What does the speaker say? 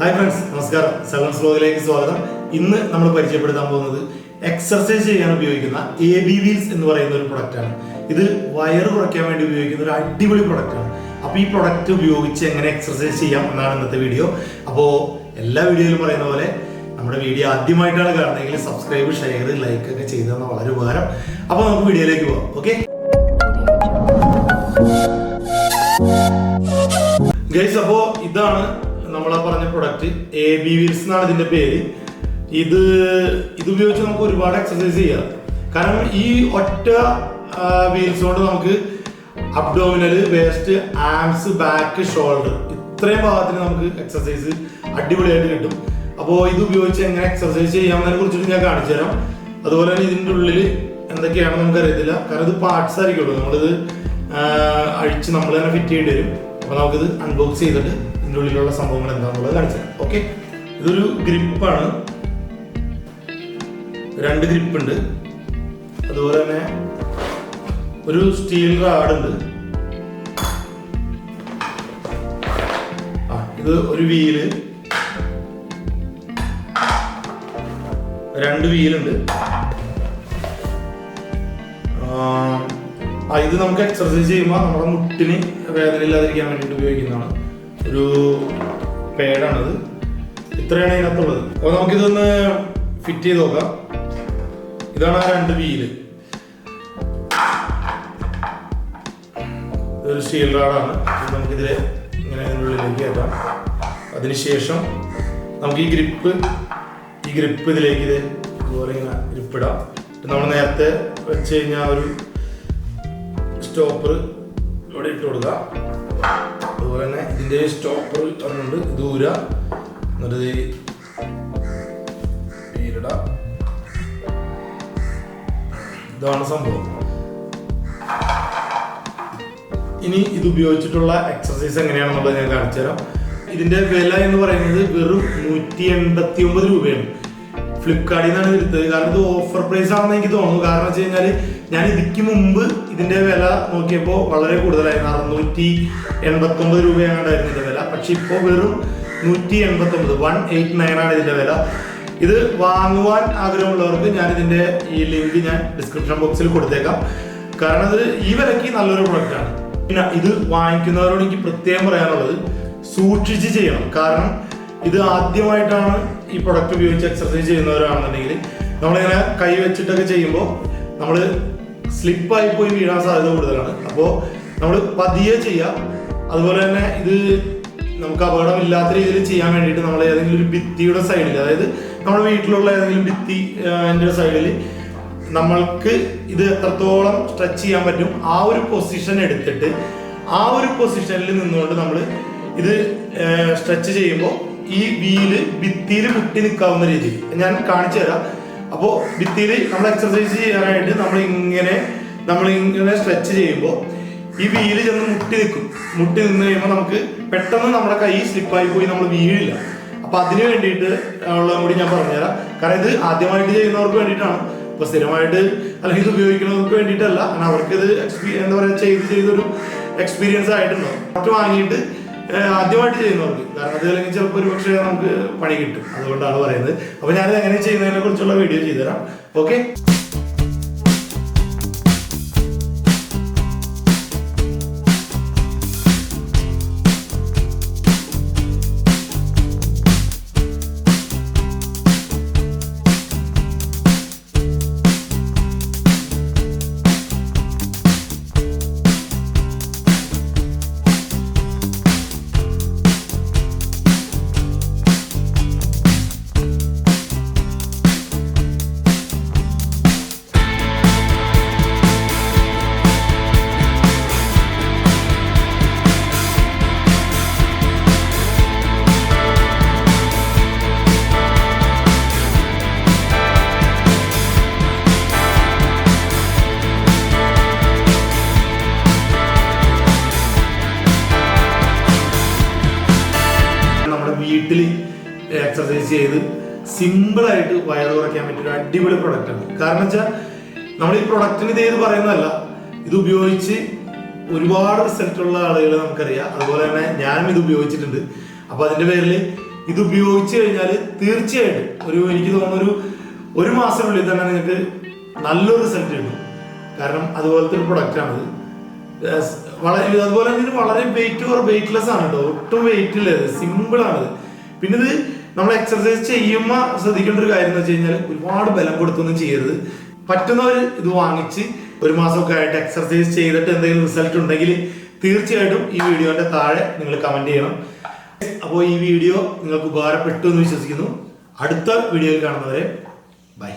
Hi friends, നമസ്കാരം. selvansvlog സ്വാഗതം. ഇന്ന് നമ്മൾ പരിചയപ്പെടുത്താൻ പോകുന്നത് എക്സർസൈസ് ചെയ്യാൻ ഉപയോഗിക്കുന്ന ABWHEELs എന്ന് പറയുന്ന ഒരു പ്രൊഡക്റ്റാണ്. ഇത് വയറ് കുറയ്ക്കാൻ വേണ്ടി ഉപയോഗിക്കുന്ന ഒരു അടിപൊളി പ്രൊഡക്റ്റാണ്. അപ്പോൾ ഈ പ്രൊഡക്റ്റ് ഉപയോഗിച്ച് എങ്ങനെ എക്സർസൈസ് ചെയ്യാം എന്നാണ് ഇന്നത്തെ വീഡിയോ. അപ്പോൾ എല്ലാ വീഡിയോയിലും പറയുന്ന പോലെ നമ്മുടെ വീഡിയോ ആദ്യമായിട്ടാണ് കാണുന്നതെങ്കിൽ സബ്സ്ക്രൈബ്, ഷെയർ, ലൈക്ക് ഒക്കെ ചെയ്തു തന്നാൽ വളരെ ഉപകാരം. അപ്പോൾ നമുക്ക് വീഡിയോയിലേക്ക് പോകാം. ഓക്കെ ഗൈസ്, അപ്പോൾ ഇതാണ് നമ്മൾ പറഞ്ഞ പ്രൊഡക്റ്റ്. ABWHEELs എന്നാണ് ഇതിന്റെ പേര്. ഇത് ഉപയോഗിച്ച് നമുക്ക് ഒരുപാട് എക്സർസൈസ് ചെയ്യാം. കാരണം ഈ ഒറ്റ വീൽസ് കൊണ്ട് നമുക്ക് abdominal, waste, arms, back, shoulder ഇത്രയും ഭാഗത്തിന് നമുക്ക് എക്സർസൈസ് അടിപൊളിയായിട്ട് കിട്ടും. അപ്പോൾ ഇത് ഉപയോഗിച്ച് എങ്ങനെ എക്സർസൈസ് ചെയ്യാമെന്നതിനെ കുറിച്ചിട്ട് ഞാൻ കാണിച്ചു തരാം. അതുപോലെ തന്നെ ഇതിൻ്റെ ഉള്ളിൽ എന്തൊക്കെയാണെന്ന് നമുക്ക് അറിയത്തില്ല. കാരണം ഇത് പാർട്സ് ആയിരിക്കുള്ളൂ. നമ്മളിത് അഴിച്ച് നമ്മൾ തന്നെ ഫിറ്റ് ചെയ്യേണ്ടി വരും. അപ്പോൾ നമുക്കിത് അൺബോക്സ് ചെയ്തിട്ട് ഇതിൻ്റെ ഉള്ളിലുള്ള സംഭവങ്ങൾ എന്താണെന്നുള്ളത് കാണിച്ചു തരാം. ഓക്കെ, ഇതൊരു ഗ്രിപ്പാണ്. 2 ഗ്രിപ്പ് ഉണ്ട്. അതുപോലെ തന്നെ ഒരു സ്റ്റീൽ റാഡ് ഉണ്ട്. ഇത് ഒരു വീല്, 2 വീലുണ്ട്. ഇത് നമുക്ക് എക്സർസൈസ് ചെയ്യുമ്പോൾ നമ്മുടെ മുട്ടിന് വേദന ഇല്ലാതിരിക്കാൻ വേണ്ടിയിട്ട് ഉപയോഗിക്കുന്നതാണ്. ഒരു പേഡാണിത്. ഇത്രയാണ് ഇതിനകത്തുള്ളത്. അപ്പോൾ നമുക്കിതൊന്ന് ഫിറ്റ് ചെയ്ത് നോക്കാം. ഇതാണ് ആ 2 വീല്. ഇതൊരു സ്റ്റീൽ റാഡാണ്. നമുക്കിതിൽ ഇങ്ങനെ ഇതിനുള്ളിലേക്ക് കയറ്റാം. അതിനുശേഷം നമുക്ക് ഈ ഗ്രിപ്പ് ഇതിലേക്ക് ഇതുപോലെ ഇങ്ങനെ ഗ്രിപ്പിടാം. നമ്മൾ നേരത്തെ വെച്ച് കഴിഞ്ഞാൽ ഒരു സ്റ്റോപ്പർ ഇവിടെ ഇട്ട് കൊടുക്കുക. അതുപോലെ തന്നെ ഇതിൻ്റെ സ്റ്റോപ്പർ പറഞ്ഞുകൊണ്ട് ദൂര എന്നിട്ട് വീലിടാം. ഇതാണ് സംഭവം. ഇനി ഇത് ഉപയോഗിച്ചിട്ടുള്ള എക്സർസൈസ് എങ്ങനെയാണെന്നുള്ളത് ഞാൻ കാണിച്ചു തരാം. ഇതിന്റെ വില എന്ന് പറയുന്നത് വെറും 189 രൂപയാണ്. ഫ്ലിപ്കാർട്ടിൽ നിന്നാണ് എടുത്തത്. കാരണം ഇത് ഓഫർ പ്രൈസ് ആണെന്ന് എനിക്ക് തോന്നുന്നു. കാരണം വെച്ച് കഴിഞ്ഞാൽ ഞാൻ ഇതിക്ക് മുമ്പ് ഇതിന്റെ വില നോക്കിയപ്പോൾ വളരെ കൂടുതലായിരുന്നു. 689 രൂപയാണ്ടായിരുന്നു ഇതിന്റെ വില. പക്ഷെ ഇപ്പോൾ വെറും 189, 189 ആണ് ഇതിന്റെ വില. ഇത് വാങ്ങുവാൻ ആഗ്രഹമുള്ളവർക്ക് ഞാൻ ഇതിന്റെ ഈ ലിങ്ക് ഞാൻ ഡിസ്ക്രിപ്ഷൻ ബോക്സിൽ കൊടുത്തേക്കാം. കാരണം ഇത് ഈ വിലയ്ക്ക് നല്ലൊരു പ്രൊഡക്റ്റാണ്. പിന്നെ ഇത് വാങ്ങിക്കുന്നവരോട് എനിക്ക് പ്രത്യേകം പറയാനുള്ളത്, സൂക്ഷിച്ച് ചെയ്യണം. കാരണം ഇത് ആദ്യമായിട്ടാണ് ഈ പ്രൊഡക്റ്റ് ഉപയോഗിച്ച് എക്സർസൈസ് ചെയ്യുന്നവരാണെന്നുണ്ടെങ്കിൽ നമ്മളിങ്ങനെ കൈ വെച്ചിട്ടൊക്കെ ചെയ്യുമ്പോൾ നമ്മൾ സ്ലിപ്പായി പോയി വീഴാൻ സാധ്യത കൂടുതലാണ്. അപ്പോൾ നമ്മൾ പതിയെ ചെയ്യാം. അതുപോലെ തന്നെ ഇത് നമുക്ക് അപകടമില്ലാത്ത രീതിയിൽ ചെയ്യാൻ വേണ്ടിയിട്ട് നമ്മൾ ഏതെങ്കിലും ഒരു ഭിത്തിയുടെ സൈഡിൽ, അതായത് നമ്മുടെ വീട്ടിലുള്ള ഏതെങ്കിലും ഭിത്തിൻ്റെ സൈഡിൽ നമ്മൾക്ക് ഇത് എത്രത്തോളം സ്ട്രെച്ച് ചെയ്യാൻ പറ്റും ആ ഒരു പൊസിഷൻ എടുത്തിട്ട് ആ ഒരു പൊസിഷനിൽ നിന്നുകൊണ്ട് നമ്മൾ ഇത് സ്ട്രെച്ച് ചെയ്യുമ്പോൾ ഈ വീല് ഭിത്തിയിൽ മുട്ടി നിൽക്കാവുന്ന രീതിയിൽ ഞാൻ കാണിച്ചു തരാം. അപ്പോൾ ഭിത്തിയിൽ നമ്മൾ എക്സർസൈസ് ചെയ്യാനായിട്ട് നമ്മളിങ്ങനെ സ്ട്രെച്ച് ചെയ്യുമ്പോൾ ഈ വീല് ചെന്ന് മുട്ടി നിന്ന് കഴിയുമ്പോൾ നമുക്ക് പെട്ടെന്ന് നമ്മുടെ കൈ സ്ലിപ്പായി പോയി നമ്മൾ വീഴില്ല. അപ്പൊ അതിന് വേണ്ടിയിട്ട് ഉള്ളതും കൂടി ഞാൻ പറഞ്ഞുതരാം. കാരണം ഇത് ആദ്യമായിട്ട് ചെയ്യുന്നവർക്ക് വേണ്ടിയിട്ടാണ്. ഇപ്പൊ സ്ഥിരമായിട്ട് അല്ലെങ്കിൽ ഇത് ഉപയോഗിക്കുന്നവർക്ക് വേണ്ടിയിട്ടല്ല. കാരണം അവർക്ക് ഇത് എന്താ പറയുക ചെയ്തൊരു എക്സ്പീരിയൻസ് ആയിട്ടുണ്ടോ മറ്റു വാങ്ങിയിട്ട് ആദ്യമായിട്ട് ചെയ്യുന്നവർക്ക്. കാരണം അത് അല്ലെങ്കിൽ ചിലപ്പോൾ ഒരു പക്ഷേ നമുക്ക് പണി കിട്ടും. അതുകൊണ്ടാണ് പറയുന്നത്. അപ്പൊ ഞാനിത് എങ്ങനെ ചെയ്യുന്നതിനെ കുറിച്ചുള്ള വീഡിയോ ചെയ്തുതരാം. ഓക്കെ, വീട്ടിൽ എക്സർസൈസ് ചെയ്ത് സിമ്പിളായിട്ട് വയറ് കുറയ്ക്കാൻ പറ്റിയ അടിപൊളി പ്രൊഡക്റ്റാണ്. കാരണം വെച്ചാൽ നമ്മൾ ഈ പ്രൊഡക്റ്റിന് ഇത് പറയുന്നതല്ല, ഇത് ഉപയോഗിച്ച് ഒരുപാട് റിസൾട്ടുള്ള ആളുകൾ നമുക്കറിയാം. അതുപോലെ തന്നെ ഞാനും ഇത് ഉപയോഗിച്ചിട്ടുണ്ട്. അപ്പോൾ അതിൻ്റെ പേരിൽ ഇത് ഉപയോഗിച്ച് കഴിഞ്ഞാൽ തീർച്ചയായിട്ടും എനിക്ക് തോന്നുന്നു ഒരു മാസത്തിനുള്ളിൽ തന്നെ നിങ്ങൾക്ക് നല്ലൊരു റിസൾട്ട് കിട്ടും. കാരണം അതുപോലത്തെ ഒരു പ്രൊഡക്റ്റാണിത്. അതുപോലെ തന്നെ ഇത് വളരെ വെയിറ്റ്ലെസ് ആണ് കേട്ടോ, ഒട്ടും വെയിറ്റ് ഇല്ല, സിമ്പിൾ ആണിത്. പിന്നെ ഇത് നമ്മൾ എക്സർസൈസ് ചെയ്യുമ്പോൾ ശ്രദ്ധിക്കേണ്ട ഒരു കാര്യം എന്ന് വെച്ച് കഴിഞ്ഞാൽ ഒരുപാട് ബലം കൊടുത്തൊന്നും ചെയ്യരുത്. പറ്റുന്നവർ ഇത് വാങ്ങിച്ച് ഒരു മാസമൊക്കെ ആയിട്ട് എക്സർസൈസ് ചെയ്തിട്ട് എന്തെങ്കിലും റിസൾട്ട് ഉണ്ടെങ്കിൽ തീർച്ചയായിട്ടും ഈ വീഡിയോന്റെ താഴെ നിങ്ങൾ കമന്റ് ചെയ്യണം. അപ്പോൾ ഈ വീഡിയോ നിങ്ങൾക്ക് ഉപകാരപ്പെട്ടു എന്ന് വിശ്വസിക്കുന്നു. അടുത്ത വീഡിയോയിൽ കാണുന്നവരെ ബൈ.